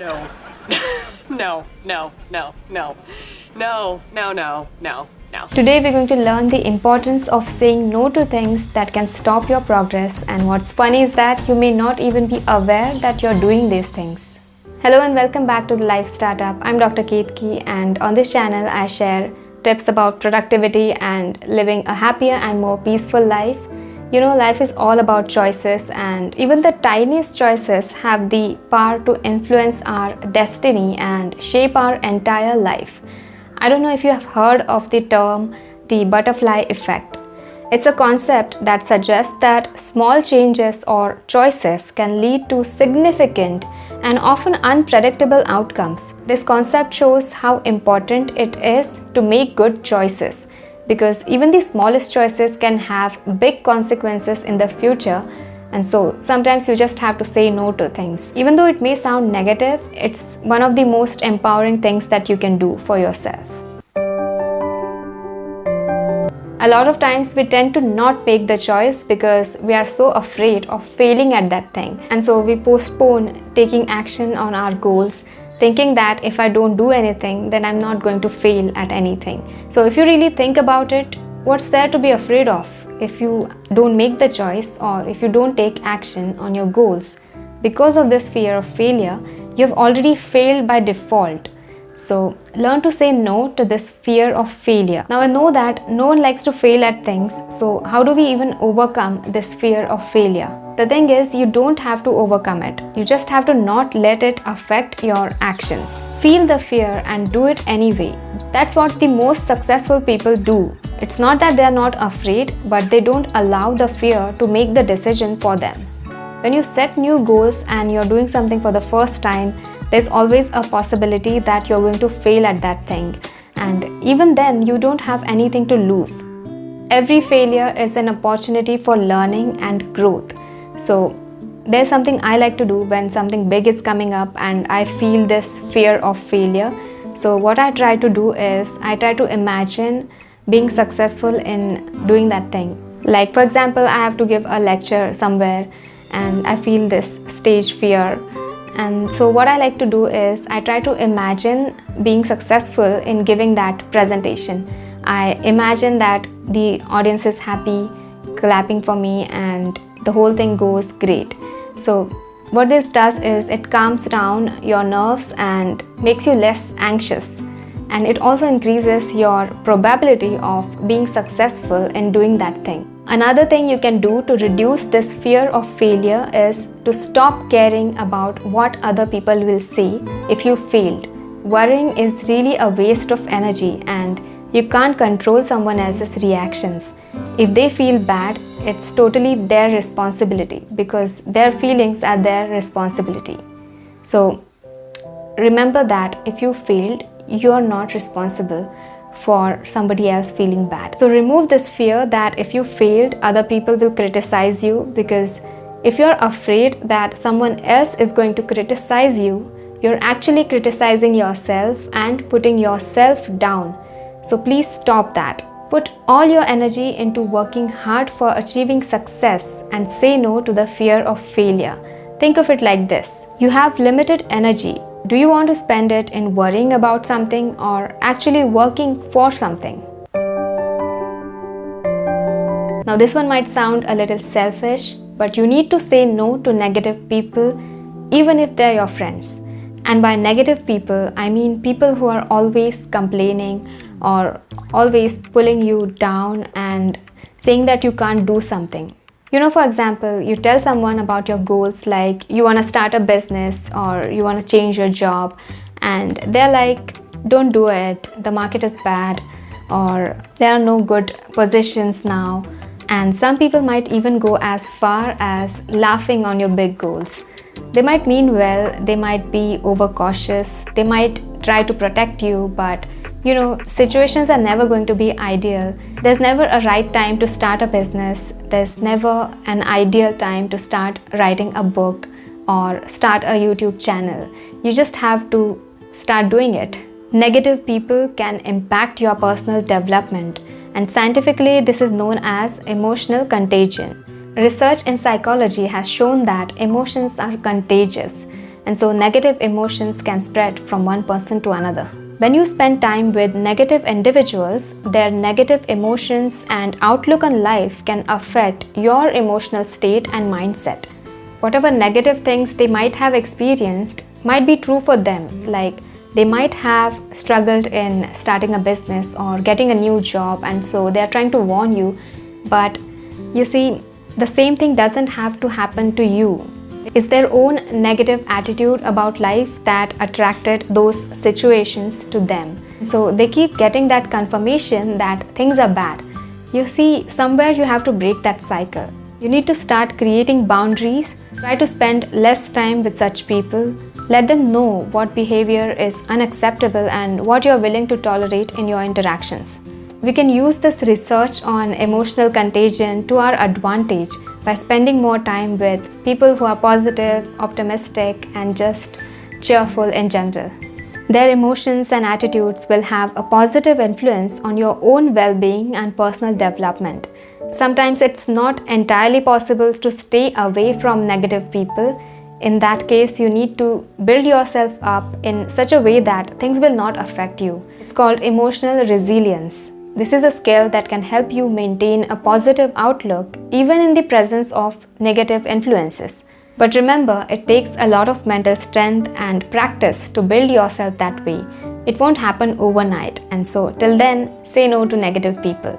No. No, no, no, no. No, no, no, no, no. Today we're going to learn the importance of saying no to things that can stop your progress, and what's funny is that you may not even be aware that you're doing these things. Hello and welcome back to the Life Startup. I'm Dr. Ketaki, and on this channel I share tips about productivity and living a happier and more peaceful life. You know, life is all about choices, and even the tiniest choices have the power to influence our destiny and shape our entire life. I don't know if you have heard of the term the butterfly effect. It's a concept that suggests that small changes or choices can lead to significant and often unpredictable outcomes. This concept shows how important it is to make good choices, because even the smallest choices can have big consequences in the future. And so sometimes you just have to say no to things. Even though it may sound negative, it's one of the most empowering things that you can do for yourself. A lot of times we tend to not make the choice because we are so afraid of failing at that thing. And so we postpone taking action on our goals, thinking that if I don't do anything, then I'm not going to fail at anything. So if you really think about it, what's there to be afraid of? If you don't make the choice or if you don't take action on your goals, because of this fear of failure, you've already failed by default. So learn to say no to this fear of failure. Now I know that no one likes to fail at things, so how do we even overcome this fear of failure? The thing is, you don't have to overcome it. You just have to not let it affect your actions. Feel the fear and do it anyway. That's what the most successful people do. It's not that they are not afraid, but they don't allow the fear to make the decision for them. When you set new goals and you're doing something for the first time, there's always a possibility that you're going to fail at that thing. And even then, you don't have anything to lose. Every failure is an opportunity for learning and growth. So there's something I like to do when something big is coming up and I feel this fear of failure. So what I try to do is I try to imagine being successful in doing that thing. Like for example, I have to give a lecture somewhere and I feel this stage fear. And so what I like to do is I try to imagine being successful in giving that presentation. I imagine that the audience is happy, clapping for me, and the whole thing goes great. So what this does is it calms down your nerves and makes you less anxious. And it also increases your probability of being successful in doing that thing. Another thing you can do to reduce this fear of failure is to stop caring about what other people will say if you failed. Worrying is really a waste of energy, and you can't control someone else's reactions. If they feel bad, it's totally their responsibility, because their feelings are their responsibility. So remember that if you failed, you are not responsible for somebody else feeling bad. So remove this fear that if you failed, other people will criticize you, because if you're afraid that someone else is going to criticize you, you're actually criticizing yourself and putting yourself down. So please stop that. Put all your energy into working hard for achieving success and say no to the fear of failure. Think of it like this. You have limited energy. Do you want to spend it in worrying about something or actually working for something? Now this one might sound a little selfish, but you need to say no to negative people even if they're your friends. And by negative people, I mean people who are always complaining or always pulling you down and saying that you can't do something. You know, for example, you tell someone about your goals, like you want to start a business or you want to change your job, and they're like, don't do it, the market is bad, or there are no good positions now. And some people might even go as far as laughing on your big goals. They might mean well, they might be overcautious, they might try to protect you, but you know, situations are never going to be ideal. There's never a right time to start a business. There's never an ideal time to start writing a book or start a YouTube channel. You just have to start doing it. Negative people can impact your personal development, and scientifically this is known as emotional contagion. Research in psychology has shown that emotions are contagious, and so negative emotions can spread from one person to another. When you spend time with negative individuals, their negative emotions and outlook on life can affect your emotional state and mindset. Whatever negative things they might have experienced might be true for them, like they might have struggled in starting a business or getting a new job, and so they are trying to warn you. But you see, the same thing doesn't have to happen to you. It's their own negative attitude about life that attracted those situations to them. So they keep getting that confirmation that things are bad. You see, somewhere you have to break that cycle. You need to start creating boundaries. Try to spend less time with such people. Let them know what behavior is unacceptable and what you're willing to tolerate in your interactions. We can use this research on emotional contagion to our advantage by spending more time with people who are positive, optimistic, and just cheerful in general. Their emotions and attitudes will have a positive influence on your own well-being and personal development. Sometimes it's not entirely possible to stay away from negative people. In that case, you need to build yourself up in such a way that things will not affect you. It's called emotional resilience. This is a skill that can help you maintain a positive outlook even in the presence of negative influences. But remember, it takes a lot of mental strength and practice to build yourself that way. It won't happen overnight, and so till then, say no to negative people.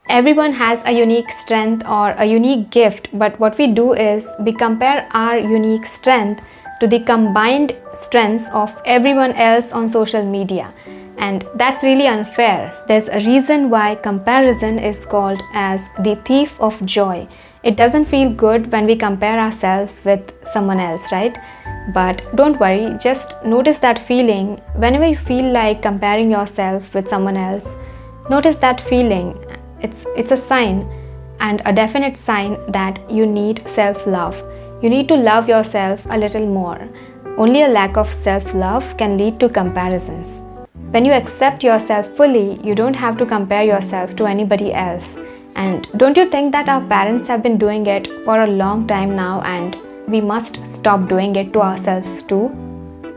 Everyone has a unique strength or a unique gift, but what we do is we compare our unique strength to the combined strengths of everyone else on social media. And that's really unfair. There's a reason why comparison is called as the thief of joy. It doesn't feel good when we compare ourselves with someone else, right? But don't worry, just notice that feeling. Whenever you feel like comparing yourself with someone else, notice that feeling. It's a sign, and a definite sign, that you need self-love. You need to love yourself a little more. Only a lack of self-love can lead to comparisons. When you accept yourself fully, you don't have to compare yourself to anybody else. And don't you think that our parents have been doing it for a long time now, and we must stop doing it to ourselves too?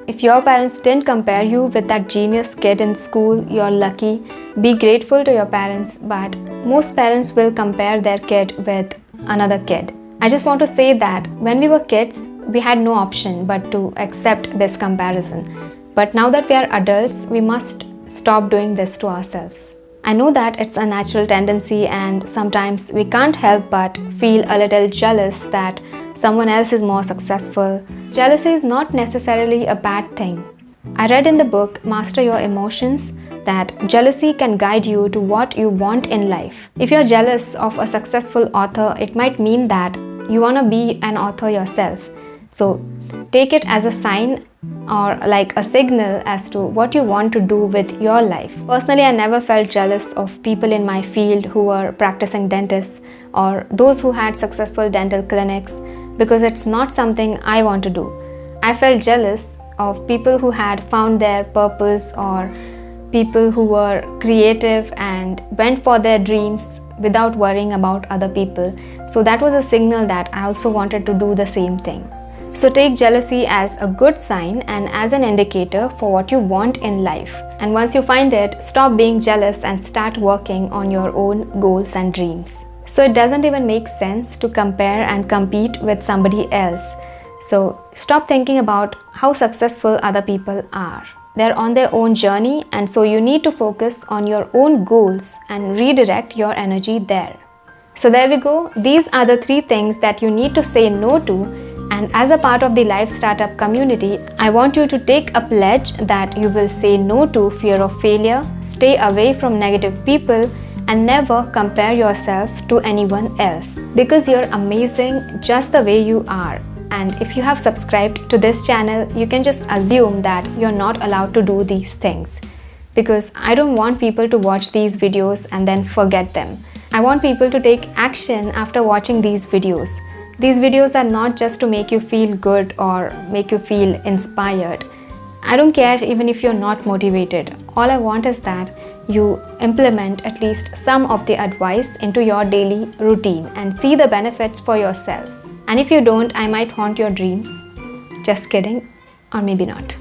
If your parents didn't compare you with that genius kid in school, you're lucky. Be grateful to your parents, but most parents will compare their kid with another kid. I just want to say that when we were kids, we had no option but to accept this comparison. But now that we are adults, we must stop doing this to ourselves. I know that it's a natural tendency, and sometimes we can't help but feel a little jealous that someone else is more successful. Jealousy is not necessarily a bad thing. I read in the book Master Your Emotions that jealousy can guide you to what you want in life. If you're jealous of a successful author, it might mean that you want to be an author yourself. So take it as a sign or like a signal as to what you want to do with your life. Personally, I never felt jealous of people in my field who were practicing dentists or those who had successful dental clinics, because it's not something I want to do. I felt jealous of people who had found their purpose, or people who were creative and went for their dreams without worrying about other people. So that was a signal that I also wanted to do the same thing. So take jealousy as a good sign and as an indicator for what you want in life. And once you find it, stop being jealous and start working on your own goals and dreams. So it doesn't even make sense to compare and compete with somebody else. So stop thinking about how successful other people are. They're on their own journey, and so you need to focus on your own goals and redirect your energy there. So there we go. These are the 3 things that you need to say no to. And as a part of the Life Startup community, I want you to take a pledge that you will say no to fear of failure, stay away from negative people, and never compare yourself to anyone else. Because you're amazing just the way you are. And if you have subscribed to this channel, you can just assume that you're not allowed to do these things. Because I don't want people to watch these videos and then forget them. I want people to take action after watching these videos. These videos are not just to make you feel good or make you feel inspired. I don't care even if you're not motivated. All I want is that you implement at least some of the advice into your daily routine and see the benefits for yourself. And if you don't, I might haunt your dreams. Just kidding, or maybe not.